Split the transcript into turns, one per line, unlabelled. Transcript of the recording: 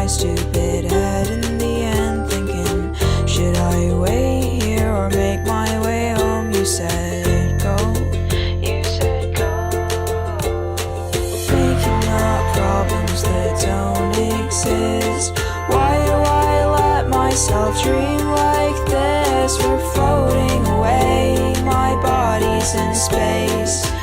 my stupid head in the end, thinking, should I wait here or make my way home? You said go. You said go. Making up problems that don't exist. Why do I let myself dream like this? We're floating away, my body's in space.